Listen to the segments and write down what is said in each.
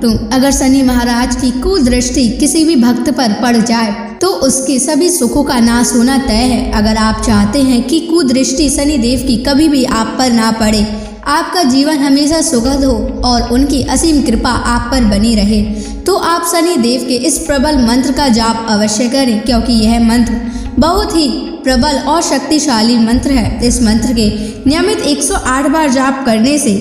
भक्तों, अगर शनि महाराज की कुदृष्टि किसी भी भक्त पर पड़ जाए तो उसके सभी सुखों का नाश होना तय है। अगर आप चाहते हैं कि कुदृष्टि शनि देव की कभी भी आप पर ना पड़े, आपका जीवन हमेशा सुखद हो और उनकी असीम कृपा आप पर बनी रहे, तो आप शनि देव के इस प्रबल मंत्र का जाप अवश्य करें, क्योंकि यह मंत्र बहुत ही प्रबल और शक्तिशाली मंत्र है। इस मंत्र के नियमित 108 बार जाप करने से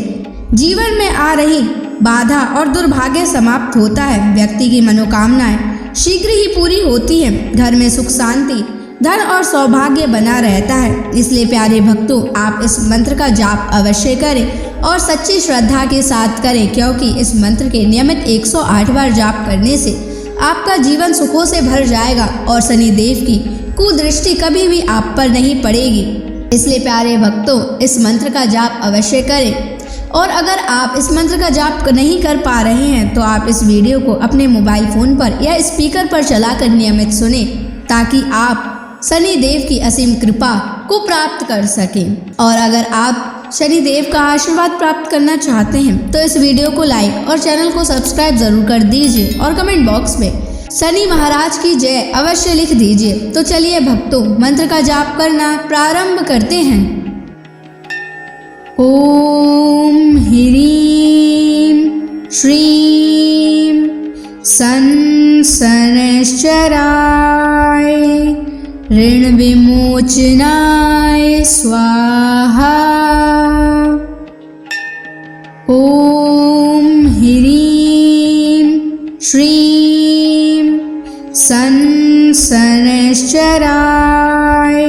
जीवन में आ रही बाधा और दुर्भाग्य समाप्त होता है। व्यक्ति की मनोकामनाएं शीघ्र ही पूरी होती हैं। घर में सुख शांति, धन और सौभाग्य बना रहता है। इसलिए प्यारे भक्तों, आप इस मंत्र का जाप अवश्य करें और सच्ची श्रद्धा के साथ करें, क्योंकि इस मंत्र के नियमित 108 बार जाप करने से आपका जीवन सुखों से भर जाएगा और शनि देव की कुदृष्टि कभी भी आप पर नहीं पड़ेगी। इसलिए प्यारे भक्तों, इस मंत्र का जाप अवश्य करें। और अगर आप इस मंत्र का जाप नहीं कर पा रहे हैं तो आप इस वीडियो को अपने मोबाइल फोन पर या स्पीकर पर चलाकर नियमित सुनें, ताकि आप शनि देव की असीम कृपा को प्राप्त कर सकें। और अगर आप शनि देव का आशीर्वाद प्राप्त करना चाहते हैं तो इस वीडियो को लाइक और चैनल को सब्सक्राइब जरूर कर दीजिए और कमेंट बॉक्स में शनि महाराज की जय अवश्य लिख दीजिए। तो चलिए भक्तों, मंत्र का जाप करना प्रारंभ करते हैं। ओम ह्रीं श्रीं शनैश्चराय ऋण विमोचनाय स्वाहा। ओम ह्रीं श्रीं शनैश्चराय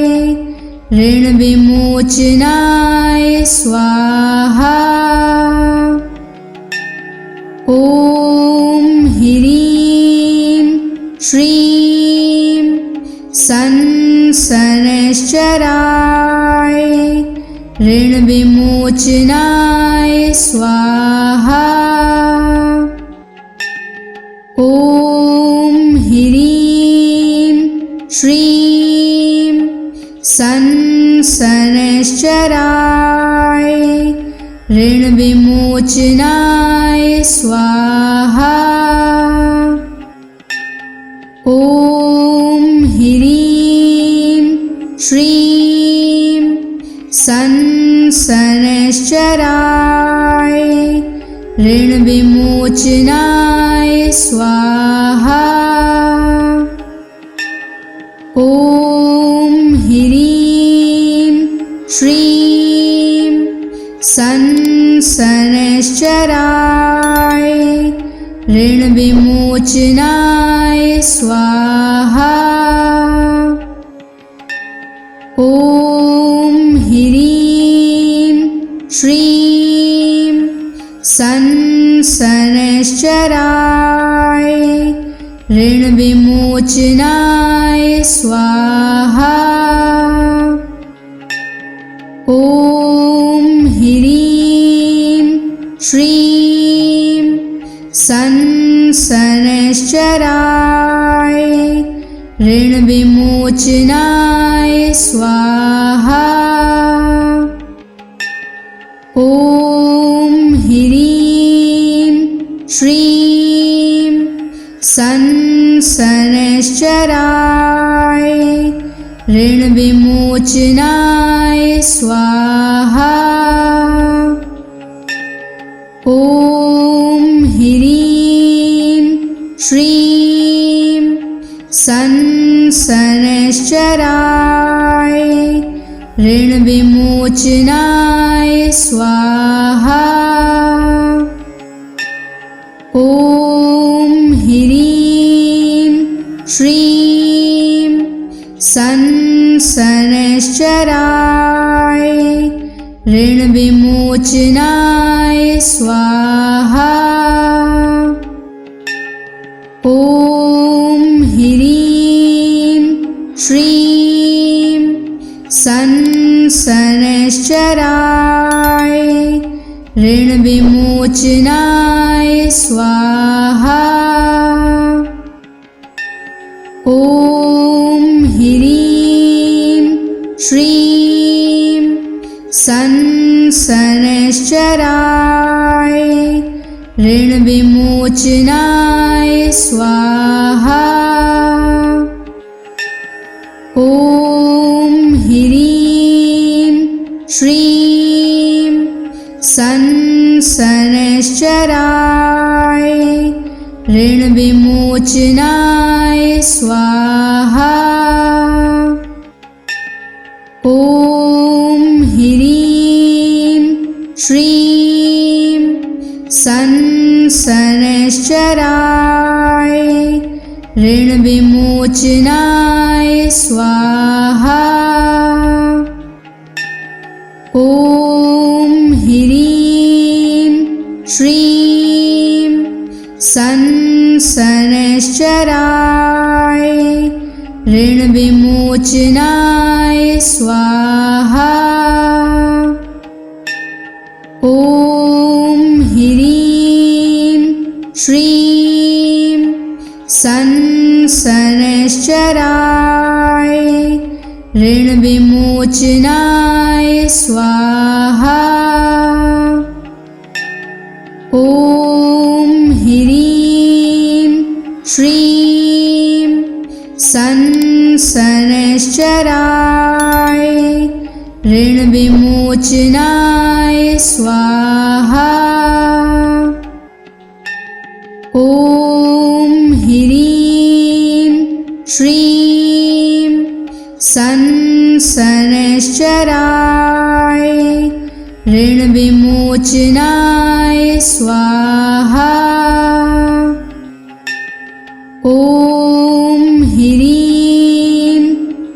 ऋण विमोचनाय स्वाहा। ओम ह्रीं श्रीं शनैश्चराय ऋण विमोचनाय स्वाहा। ओम ह्रीं श्रीं शनैश्चराय ऋण विमोचनाय स्वाहा। ओम ह्रीं श्रीं शनैश्चराय ऋण विमोचनाय स्वाहा। ओम ह्रीं श्रीं शनैश्चराय ऋण विमोचनाय स्वाहा। ओम ह्रीं श्रीं शनैश्चराय ऋण विमोचनाय स्वाहा। ओम ह्रीं श्रीं शनैश्चराय ऋण विमोचनाय स्वाहा। ओम ह्रीं श्रीं शनैश्चराय ऋण विमोचनाय स्वाहा। ओम ह्रीं श्रीं शनैश्चराय ऋण विमोचनाय स्वाहा। ओम ह्रीं श्रीं शनैश्चराय ऋण विमोचनाय स्वाहा। ओम ह्रीं श्रीं शनैश्चराय ऋण विमोचनाय स्वाहा। ओम ह्रीं श्रीं शनैश्चराय ऋण विमोचनाय विमोचनाय स्वाहा। ॐ ह्रीं श्रीं शनैश्चराय ऋणविमोचनाय स्वाहा। ॐ ह्रीं श्रीं शनैश्चराय ऋणविमोचनाय स्वाहा। ॐ ह्रीं श्रीं शनैश्चराय ऋणविमोचनाय स्वाहा। ॐ ह्रीं श्रीं शनैश्चराय ऋणविमोचनाय स्वाहा। ॐ ह्रीं श्रीं शनैश्चराय ऋणविमोचनाय स्वाहा। ॐ ह्रीं श्रीं शनैश्चराय ऋणविमोचनाय स्वाहा। ॐ ह्रीं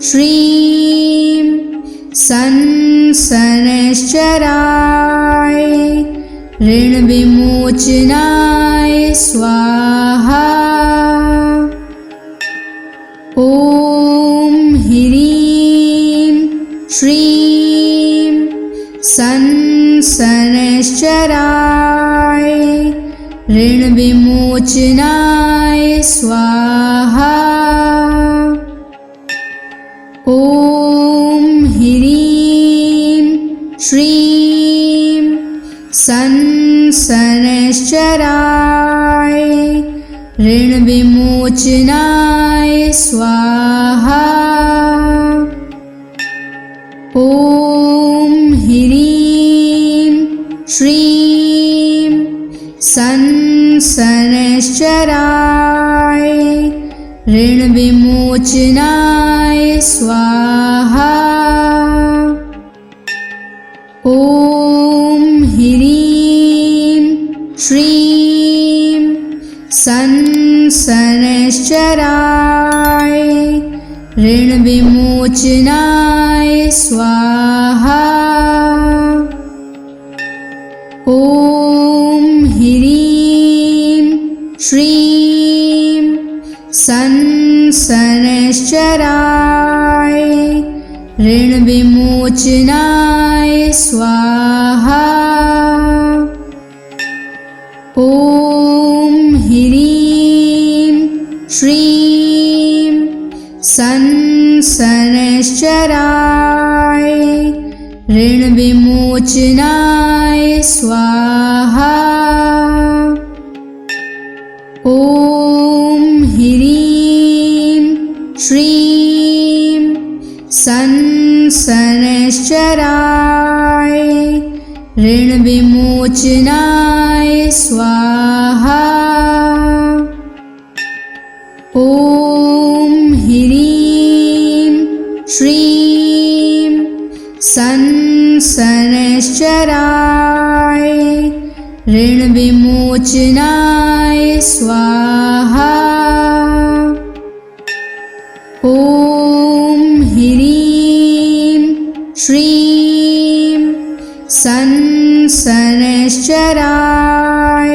श्रीं शनैश्चराय ऋणविमोचनाय स्वाहा। ॐ ह्रीं श्रीं शनैश्चराय ऋणविमोचनाय स्वाहा। ॐ ह्रीं श्रीं शनैश्चराय ऋणविमोचनाय स्वाहा। ॐ ह्रीं श्रीं शनैश्चराय ऋणविमोचनाय स्वाहा। ॐ ह्रीं श्रीं शनैश्चराय ऋणविमोचनाय स्वाहा। ॐ ह्रीं श्रीं शनैश्चराय ऋणविमोचनाय स्वाहा। ॐ ह्रीं श्रीं शनैश्चराय ऋणविमोचनाय स्वाहा। ॐ ह्रीं श्रीं शनैश्चराय ऋणविमोचनाय स्वाहा। ॐ ह्रीं श्रीं शनैश्चराय ऋणविमोचनाय स्वाहा। ॐ ह्रीं श्रीं शनैश्चराय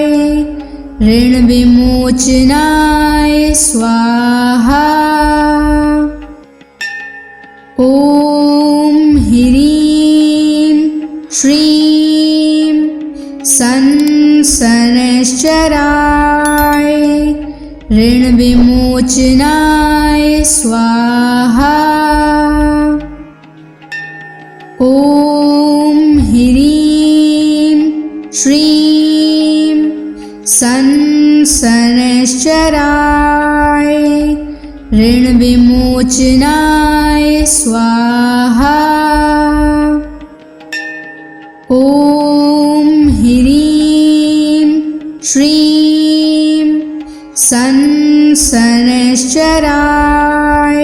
ऋणविमोचनाय स्वाहा। ॐ ह्रीं श्रीं शनैश्चराय ऋणविमोचनाय स्वाहा। ॐ ह्रीं श्रीं शनैश्चराय शनैश्चराय ऋणविमोचनाय स्वाहा। ॐ ह्रीं श्रीं शनैश्चराय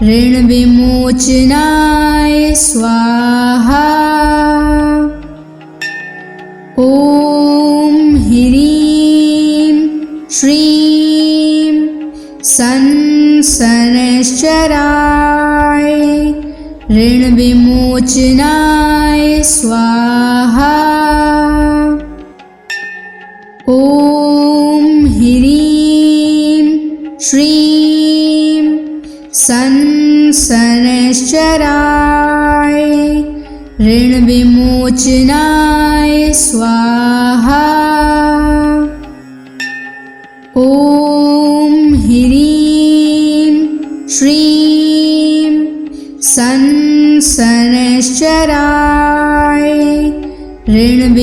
ऋणविमोचनाय स्वाहा। ॐ ह्रीं श्रीं शनैश्चराय ऋणविमोचनाय स्वाहा। ॐ ह्रीं श्रीं शनैश्चराय ऋणविमोचनाय स्वाहा। ॐ ह्रीं श्रीं शनैश्चराय ऋणविमोचनाय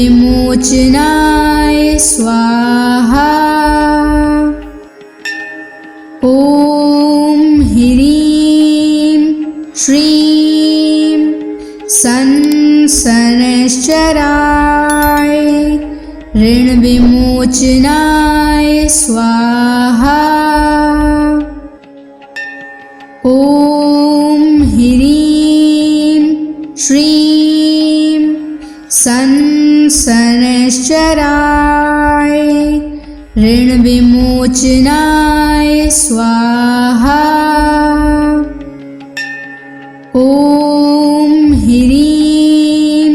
स्वाहा। ॐ ह्रीं श्रीं शनैश्चराय ऋणविमोचनाय स्वाहा। ॐ ह्रीं श्रीं शनैश्चराय ऋणविमोचनाय स्वाहा। ॐ ह्रीं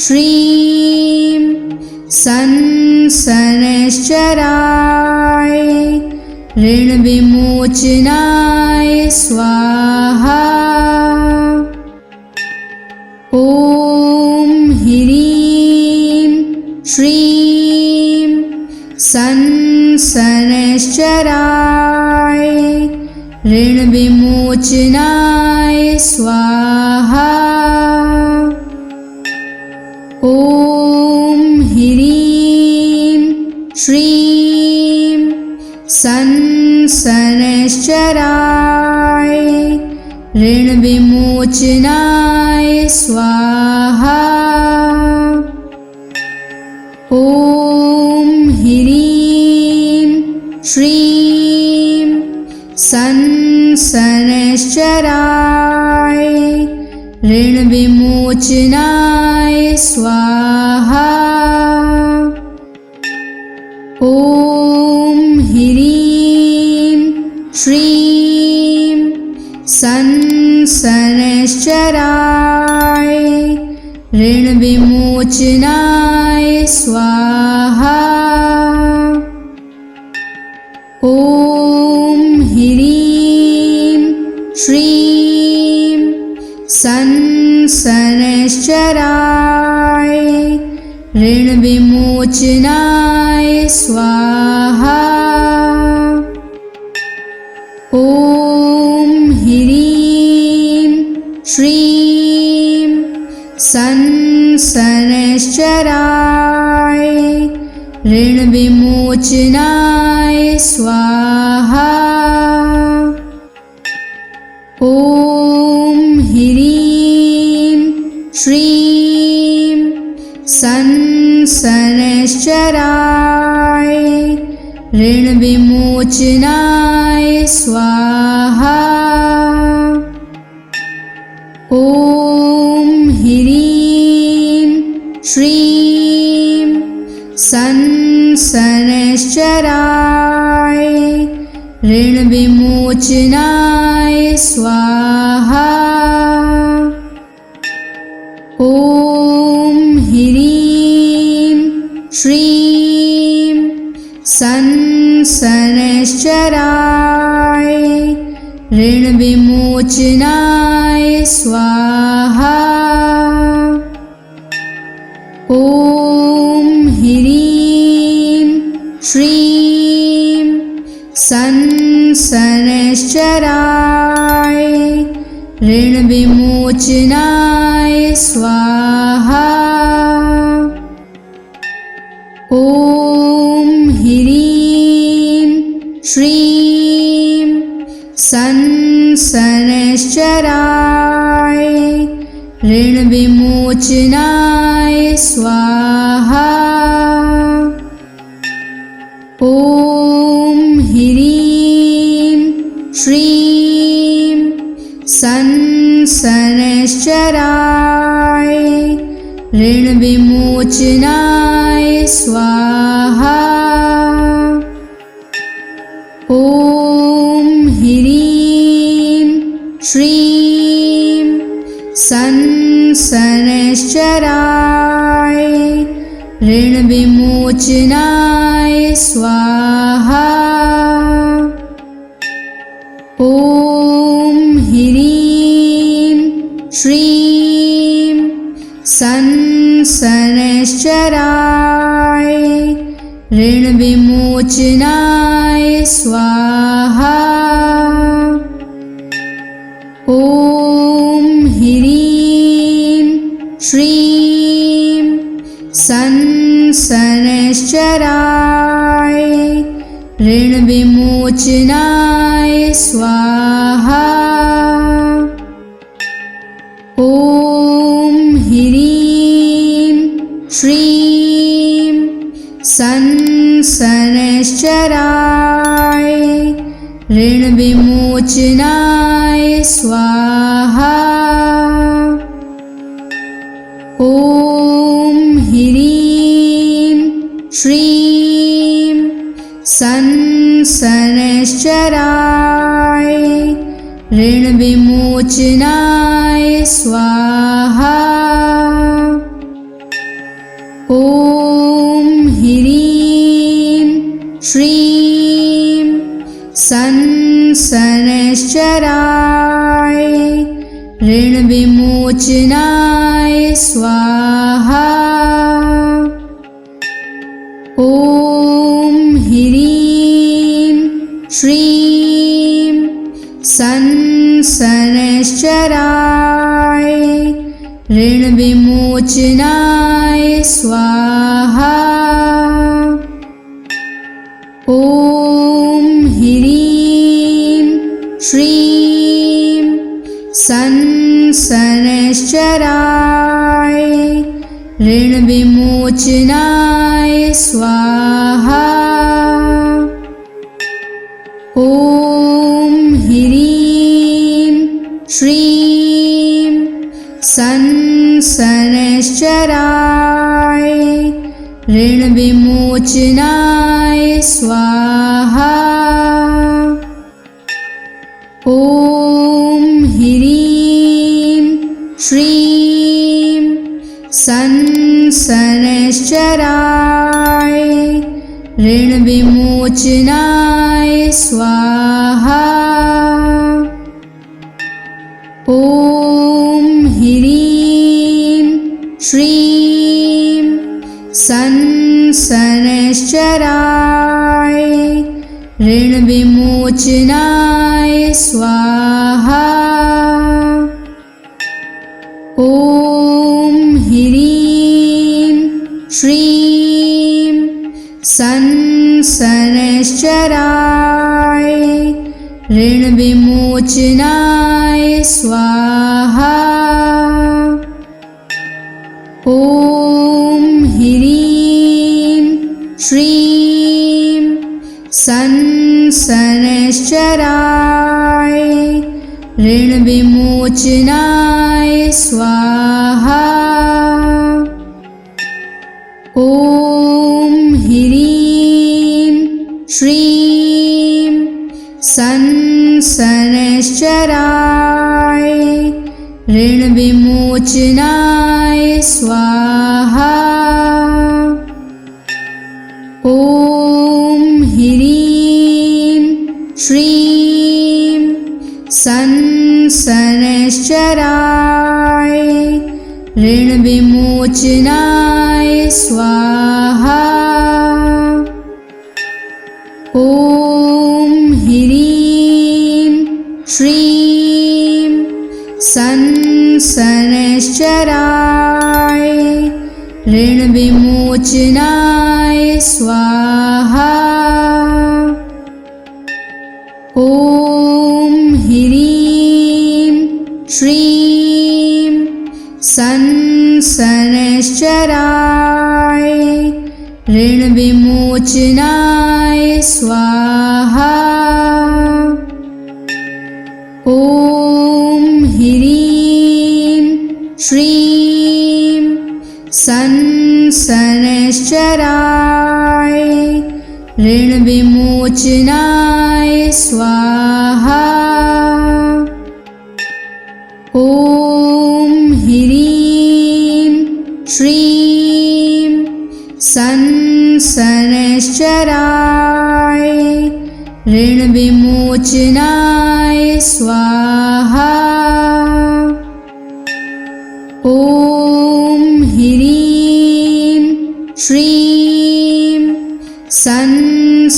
श्रीं शनैश्चराय ऋणविमोचनाय स्वाहा। ॐ ह्रीं श्रीं शनैश्चराय ऋणविमोचनाय स्वाहा। ॐ ह्रीं श्रीं शनैश्चराय ऋणविमोचनाय स्वाहा। ॐ ह्रीं श्रीं शनैश्चराय ऋणविमोचनाय स्वाहा। ॐ ह्रीं श्रीं शनैश्चराय ऋणविमोचनाय स्वाहा। ॐ ह्रीं श्रीं शनैश्चराय ऋणविमोचनाय स्वाहा। ॐ ह्रीं श्रीं शनैश्चराय ऋणविमोचनाय स्वाहा। ॐ ह्रीं श्रीं शनैश्चराय ऋणविमोचनाय स्वाहा। ॐ ह्रीं श्रीं शनैश्चराय ऋणविमोचनाय स्वाहा। ॐ ह्रीं श्रीं शनैश्चराय ऋणविमोचनाय स्वाहा। ॐ ह्रीं श्रीं शनैश्चराय ऋणविमोचनाय स्वाहा। ॐ ह्रीं ऋण विमोचनाय स्वाहा। ॐ ह्रीं श्रीं शनैश्चराय ऋण विमोचनाय स्वाहा। ॐ ह्रीं श्रीं शनैश्चराय ऋण विमोचनाय स्वाहा। ॐ ह्रीं श्रीं शनैश्चराय ऋण विमोचनाय स्वाहा। ॐ ह्रीं श्रीं शनैश्चराय ऋण विमोचनाय स्वाहा। ॐ ह्रीं श्रीं शनैश्चराय ऋण विमोचनाय स्वाहा। ॐ ह्रीं श्रीं शनैश्चराय ऋण विमोचनाय स्वाहा। ॐ ह्रीं श्रीं शनैश्चराय ऋण विमोचनाय स्वाहा। ॐ ह्रीं श्रीं शनैश्चराय ऋण विमोचनाय स्वाहा। ॐ ह्रीं श्रीं शनैश्चराय ऋण विमोचनाय स्वाहा। ॐ ह्रीं श्रीं शनैश्चराय ऋण विमोचनाय स्वाहा। ॐ ह्रीं श्रीं शनैश्चराय ऋण विमोचनाय स्वाहा। ॐ ह्रीं श्रीं शनैश्चराय ऋण विमोचनाय स्वाहा। ॐ ह्रीं श्रीं शनैश्चराय ऋण विमोचनाय स्वाहा। ॐ ह्रीं श्रीं शनैश्चराय ऋण विमोचनाय स्वाहा। ॐ ह्रीं श्रीं शनैश्चराय ऋण विमोचनाय स्वाहा। ॐ ह्रीं श्रीं शनैश्चराय ऋण विमोचनाय स्वाहा। ॐ ह्रीं श्रीं शनैश्चराय ऋण विमोचनाय स्वाहा। ॐ ह्रीं श्रीं संसनश्चराय ऋणविमोचनाय स्वाहा। ॐ ह्रीं श्रीं संसनश्चराय ऋणविमोचनाय स्वाहा। ॐ ह्रीं श्रीं संसनश्चराय ऋणविमोचनाय स्वाहा। ॐ ह्रीं श्रीं संसनश्चराय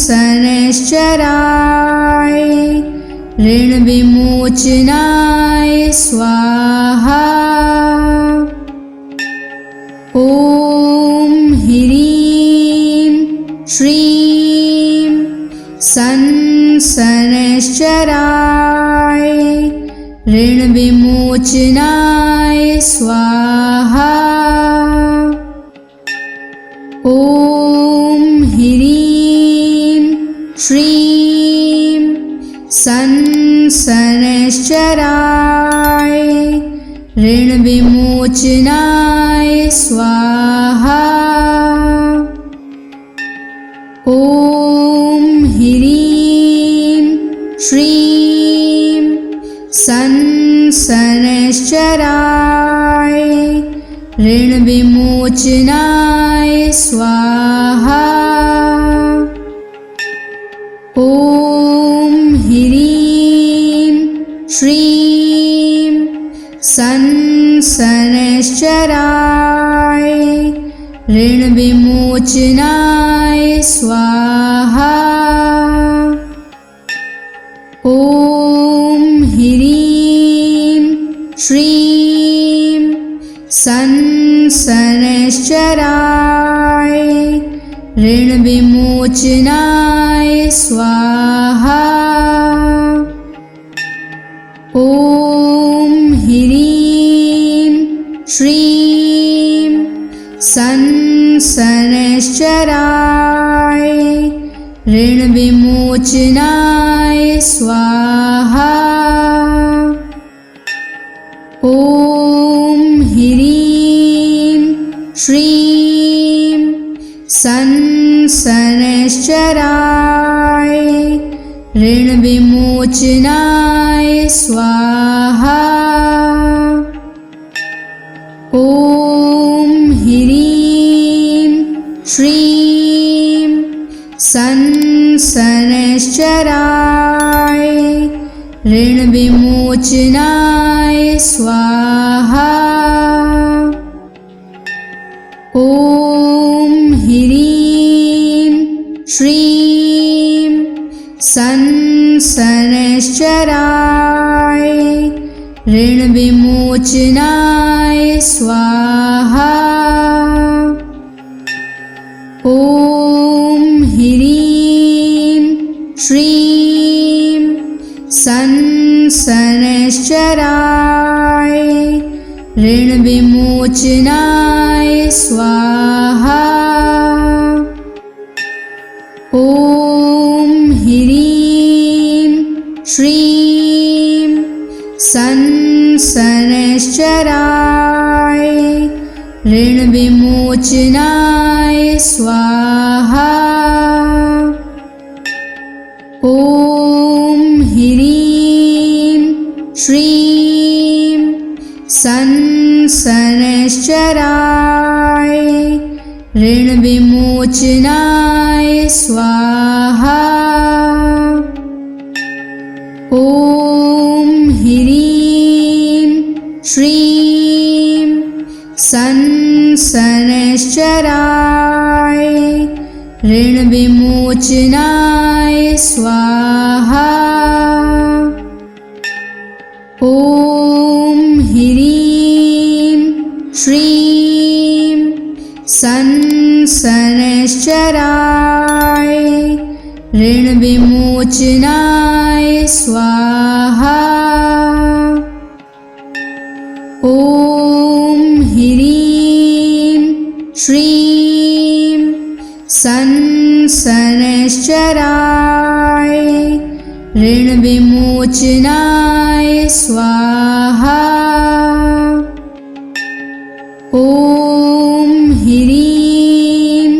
ऋणविमोचनाय स्वाहा। ॐ ह्रीं श्रीं संसनश्चराय ऋणविमोचनाय स्वाहा। ॐ ह्रीं श्रीं संसनश्चराय ऋणविमोचनाय स्वाहा। ॐ ह्रीं श्रीं संसनश्चराय ऋणविमोचनाय स्वाहा। ॐ ह्रीं श्रीं संसनश्चराय ऋणविमोचनाय स्वाहा। ॐ ह्रीं श्रीं संसनश्चराय ऋणविमोचनाय स्वाहा। ॐ ह्रीं श्रीं संसनश्चराय ऋणविमोचनाय स्वाहा। ॐ ह्रीं श्रीं संसनश्चराय ऋणविमोचनाय स्वाहा। ॐ ह्रीं श्रीं संसनश्चराय ऋणविमोचनाय स्वाहा। ॐ ह्रीं श्रीं संसनश्चराय ऋणविमोचनाय स्वाहा। ॐ ह्रीं श्रीं संसनश्चराय ऋणविमोचनाय स्वाहा। ॐ ह्रीं श्रीं संसनश्चराय ऋणविमोचनाय स्वाहा। ॐ ह्रीं श्रीं संसनश्चराय ऋणविमोचनाय स्वाहा। ॐ ह्रीं श्रीं संसनश्चराय ऋणविमोचनाय स्वाहा। ॐ ह्रीं श्रीं संसनश्चराय ऋणविमोचनाय स्वाहा। ॐ शनैश्चराय ऋणविमोचनाय स्वाहा। ॐ ह्रीं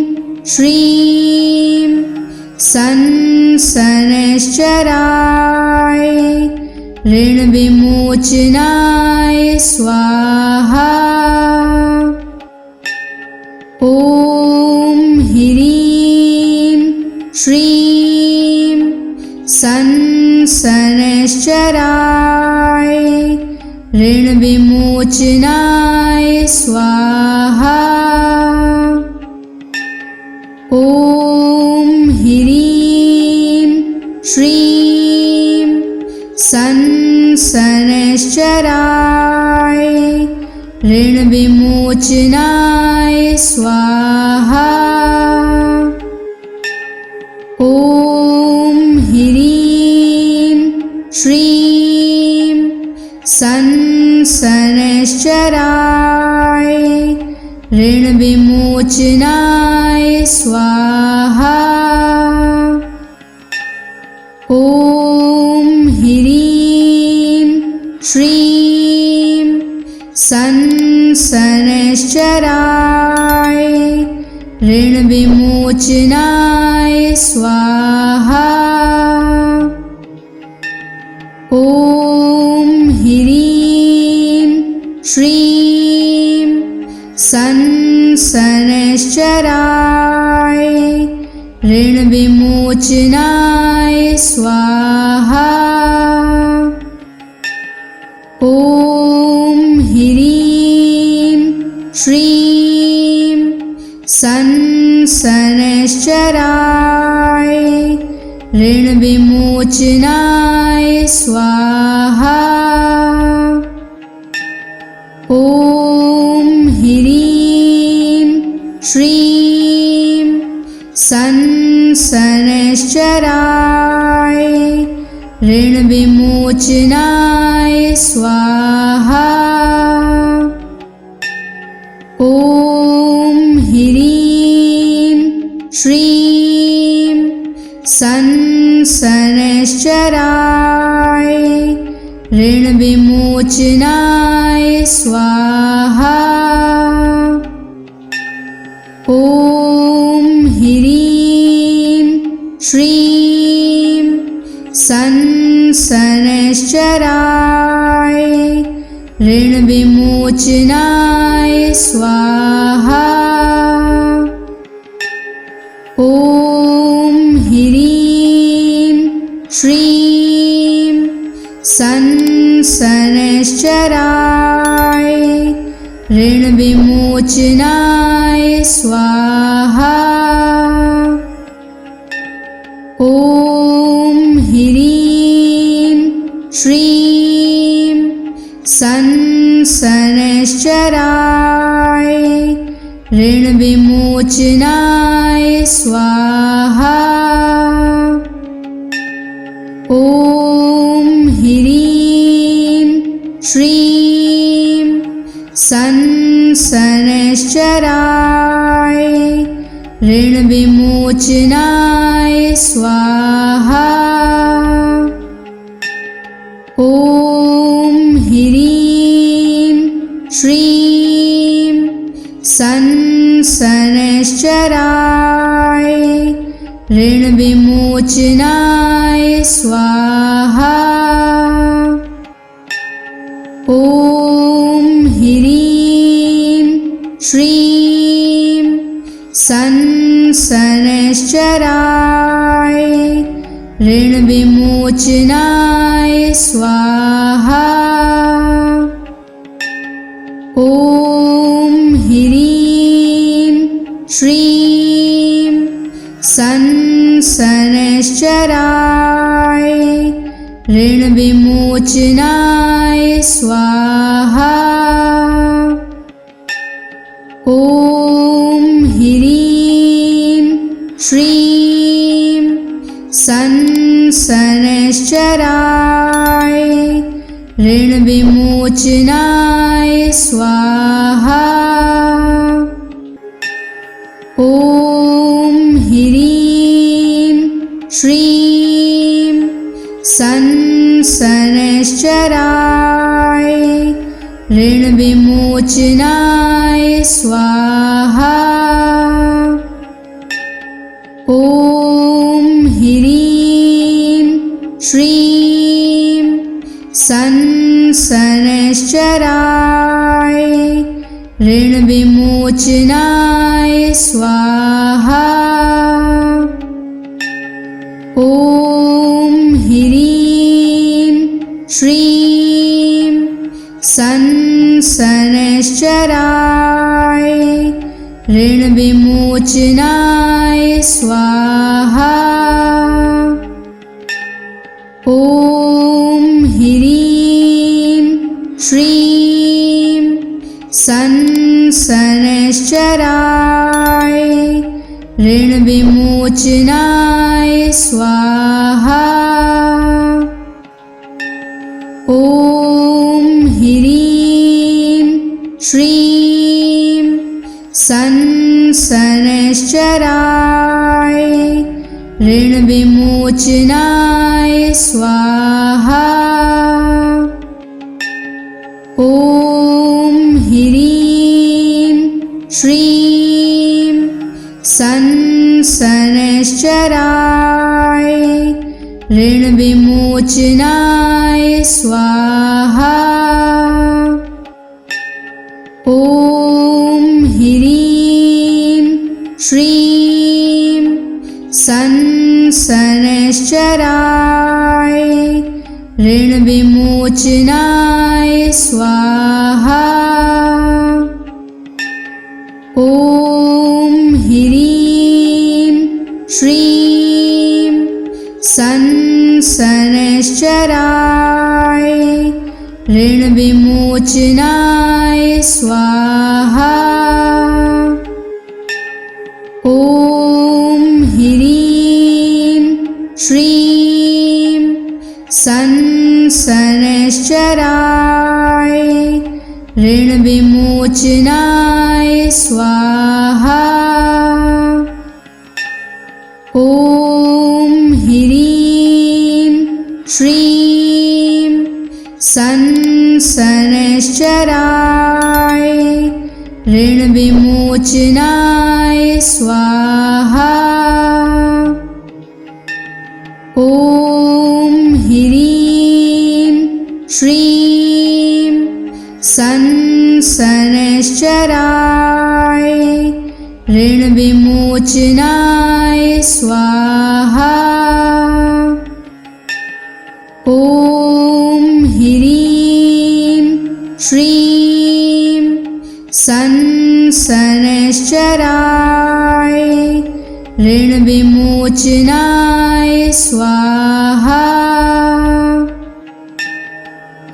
श्रीं शनैश्चराय ऋणविमोचनाय स्वाहा। ॐ ह्रीं श्रीं शनैश्चराय ऋणविमोचनाय स्वाहा। ॐ ह्रीं श्रीं शनैश्चराय ऋणविमोचनाय स्वाहा। ॐ ह्रीं श्रीं शनैश्चराय ऋणविमोचनाय स्वाहा। ॐ ह्रीं श्रीं शनैश्चराय ऋणविमोचनाय स्वाहा। ॐ ह्रीं श्रीं शनैश्चराय ऋणविमोचनाय स्वाहा। ॐ ह्रीं श्रीं शनैश्चराय ऋणविमोचनाय स्वाहा। ॐ ह्रीं श्रीं शनैश्चराय ऋणविमोचनाय स्वाहा। ॐ ह्रीं श्रीं शनैश्चराय ऋणविमोचनाय स्वाहा। ॐ ह्रीं श्रीं शनैश्चराय ऋणविमोचनाय स्वाहा। ॐ ह्रीं श्रीं शनैश्चराय ऋणविमोचनाय स्वाहा। ॐ ह्रीं श्रीं शनैश्चराय ऋणविमोचनाय स्वाहा। ॐ ह्रीं श्रीं शनैश्चराय ऋणविमोचनाय स्वाहा। ॐ ह्रीं श्रीं शनैश्चराय ऋणविमोचनाय स्वाहा। ॐ ह्रीं श्रीं शनैश्चराय ऋणविमोचनाय स्वाहा। ॐ ह्रीं श्रीं शनैश्चराय ऋणविमोचनाय स्वाहा। ॐ ह्रीं श्रीं शनैश्चराय ऋणविमोचनाय स्वाहा। ॐ ह्रीं ऋणविमोचनाय स्वाहा। ॐ ह्रीं श्रीं संसनश्चराय ऋणविमोचनाय स्वाहा। ॐ ह्रीं श्रीं संसनश्चराय ऋणविमोचनाय स्वाहा। ॐ ह्रीं श्रीं संसनश्चराय ऋणविमोचनाय स्वाहा। ॐ ह्रीं श्रीं संसनश्चराय ऋणविमोचनाय स्वाहा। ॐ ह्रीं श्रीं संसनश्चराय ऋणविमोचनाय स्वाहा। ॐ ह्रीं श्रीं संसनश्चराय ऋणविमोचनाय स्वाहा। ॐ ह्रीं श्रीं संसनश्चराय ऋणविमोचनाय स्वाहा। ॐ ह्रीं श्रीं संसनश्चराय ऋणविमोचनाय स्वाहा। ॐ ह्रीं श्रीं संसनश्चराय ऋणविमोचनाय स्वाहा। ॐ ह्रीं श्रीं संसनश्चराय ऋणविमोचनाय स्वाहा। ॐ ह्रीं श्रीं संसनश्चराय ऋणविमोचनाय स्वाहा।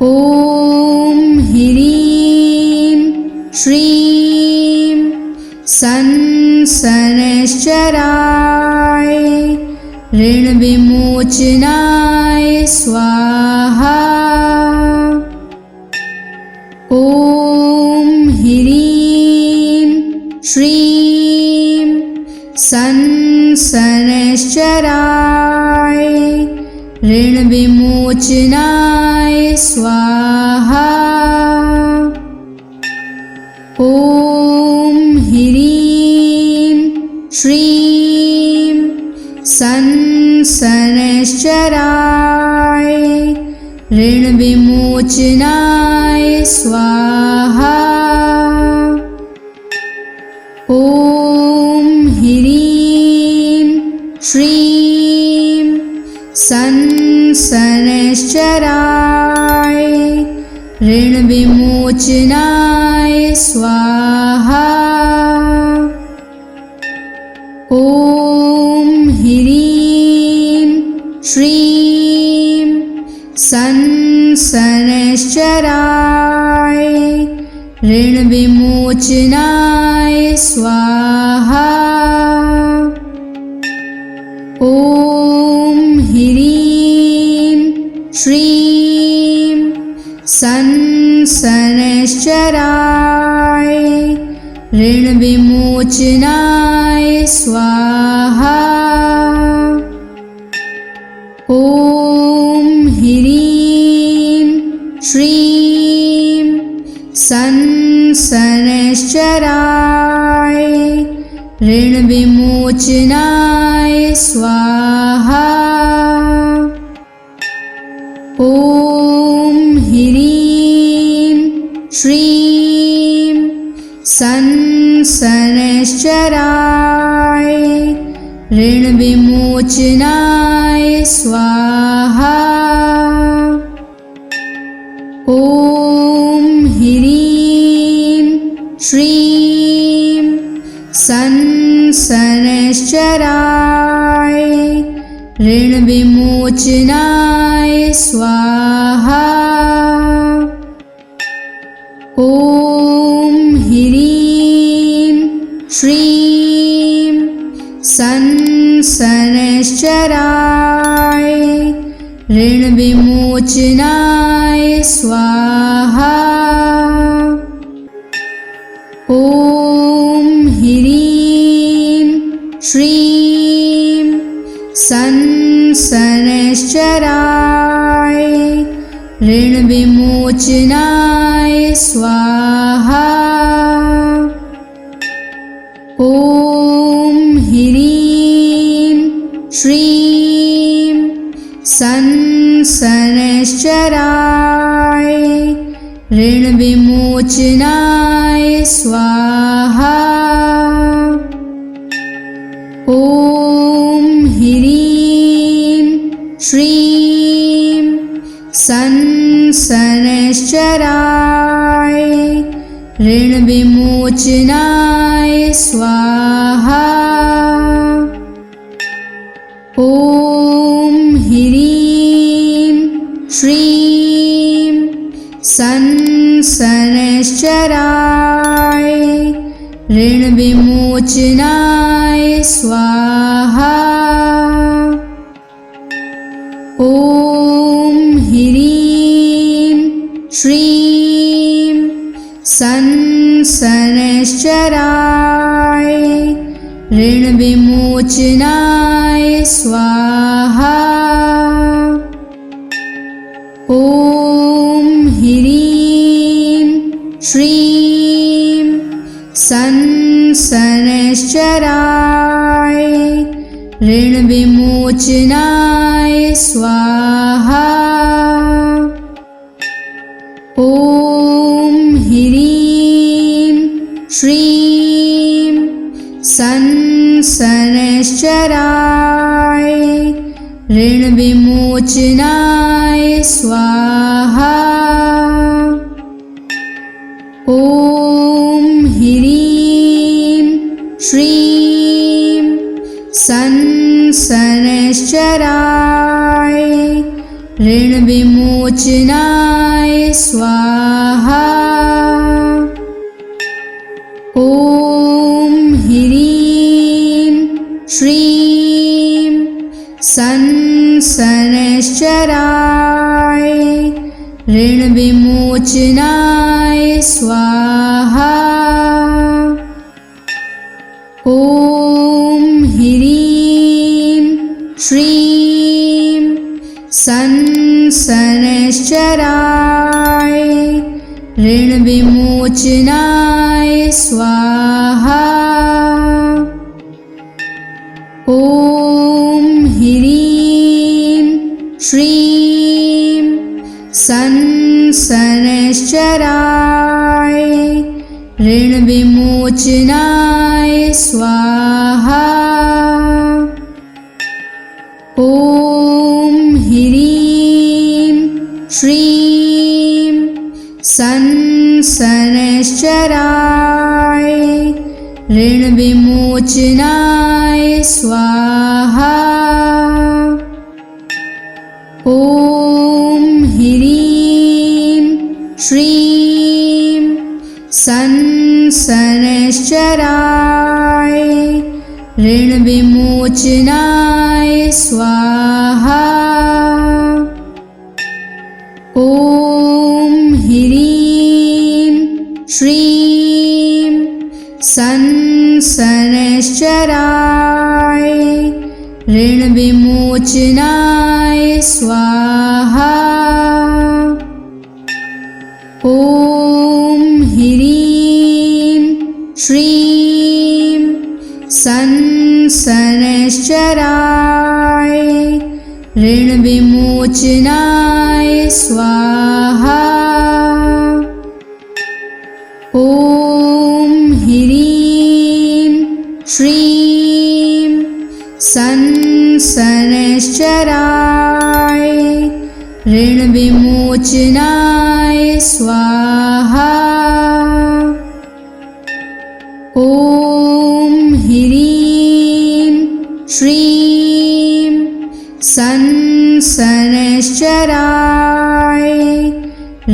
ॐ ह्रीं श्रीं संसनश्चराय ऋणविमोचनाय स्वाहा। ॐ ह्रीं श्रीं संसनश्चराय ऋणविमोचनाय स्वाहा। ॐ ह्रीं श्रीं संसनश्चराय ऋणविमोचनाय स्वाहा। ॐ ह्रीं श्रीं संसनश्चराय ऋणविमोचनाय स्वाहा। ॐ ह्रीं श्रीं संसनश्चराय ऋणविमोचनाय स्वाहा। ॐ ह्रीं श्रीं संसनश्चराय ऋणविमोचनाय स्वाहा। ॐ ह्रीं श्रीं संसनश्चराय ऋणविमोचनाय स्वाहा। ॐ ह्रीं श्रीं संसनश्चराय ऋणविमोचनाय स्वाहा। ॐ ह्रीं श्रीं संसनश्चराय ऋणविमोचनाय स्वाहा। ॐ ह्रीं श्रीं संसनश्चराय ऋणविमोचनाय स्वाहा। ॐ ह्रीं श्रीं संसनश्चराय ऋणविमोचनाय स्वाहा। ॐ ह्रीं श्रीं संसनश्चराय ऋणविमोचनाय स्वाहा। ॐ ह्रीं श्रीं संसनश्चराय ऋणविमोचनाय स्वाहा। ॐ ह्रीं श्रीं संसनश्चराय ऋणविमोचनाय स्वाहा। ॐ ह्रीं श्रीं संसनश्चराय ऋणविमोचनाय स्वाहा। ॐ ह्रीं श्रीं संसनश्चराय ऋणविमोचनाय स्वाहा। ॐ ह्रीं श्रीं संसनश्चराय ऋणविमोचनाय स्वाहा। ॐ ह्रीं श्रीं संसनश्चराय ऋणविमोचनाय स्वाहा। ॐ ह्रीं श्रीं संसनश्चराय ऋणविमोचनाय स्वाहा। ॐ ह्रीं श्रीं संसनश्चराय ऋणविमोचनाय स्वाहा। ॐ ह्रीं श्रीं संसनश्चराय ऋणविमोचनाय स्वाहा। ॐ ह्रीं श्रीं संसनश्चराय ऋणविमोचनाय स्वाहा। ॐ ह्रीं श्रीं संसनश्चराय ऋणविमोचनाय स्वाहा। ॐ ह्रीं श्रीं संसनश्चराय ऋणविमोचनाय स्वाहा। ॐ ह्रीं शनैश्चराय ऋणविमोचनाय स्वाहा। ॐ ह्रीं श्रीं शनैश्चराय ऋणविमोचनाय स्वाहा। ॐ ह्रीं श्रीं शनैश्चराय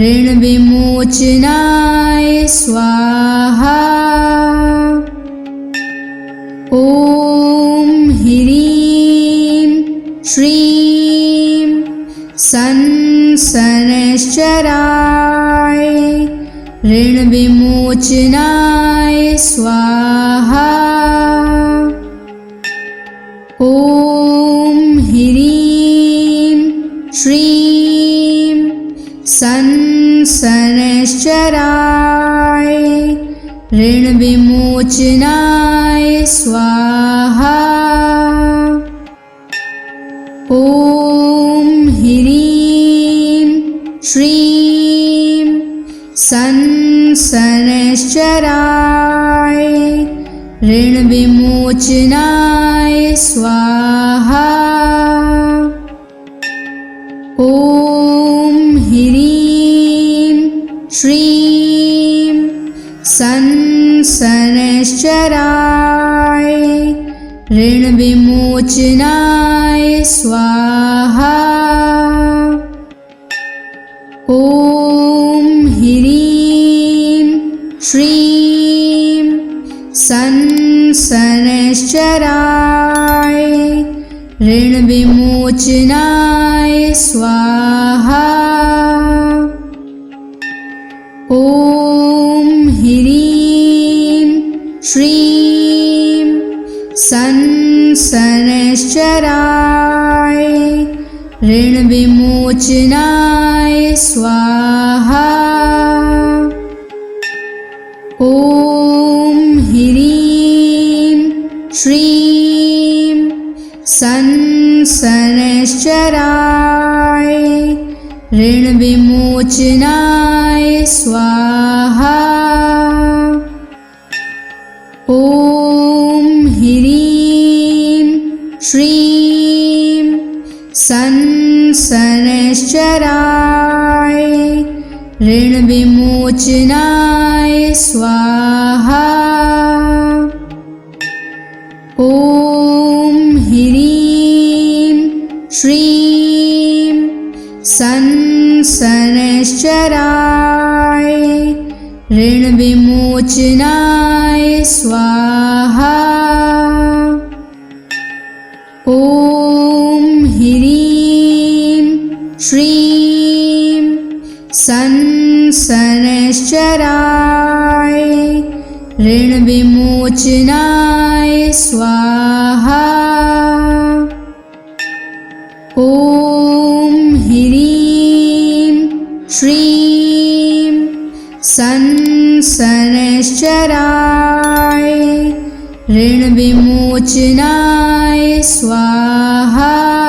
ऋणविमोचनाय स्वाहा। ॐ ह्रीं श्रीं शनैश्चराय ऋणविमोचनाय स्वाहा। ॐ ह्रीं श्रीं शनैश्चराय ऋणविमोचनाय स्वाहा। ॐ ह्रीं श्रीं शनैश्चराय ऋणविमोचनाय स्वाहा। ॐ ह्रीं श्रीं शनैश्चराय ऋणविमोचनाय स्वाहा। ॐ ह्रीं श्रीं शनैश्चराय ऋणविमोचनाय स्वाहा। ॐ ह्रीं श्रीं शनैश्चराय ऋणविमोचनाय स्वाहा। ॐ ह्रीं श्रीं शनैश्चराय ऋणविमोचनाय स्वाहा। ॐ ह्रीं श्रीं शनैश्चराय ऋणविमोचनाय स्वाहा। ॐ ह्रीं श्रीं शनैश्चराय ऋणविमोचनाय स्वाहा। ॐ ह्रीं श्रीं शनैश्चराय ऋणविमोचनाय स्वाहा। ॐ ह्रीं श्रीं शनैश्चराय ऋणविमोचनाय स्वाहा।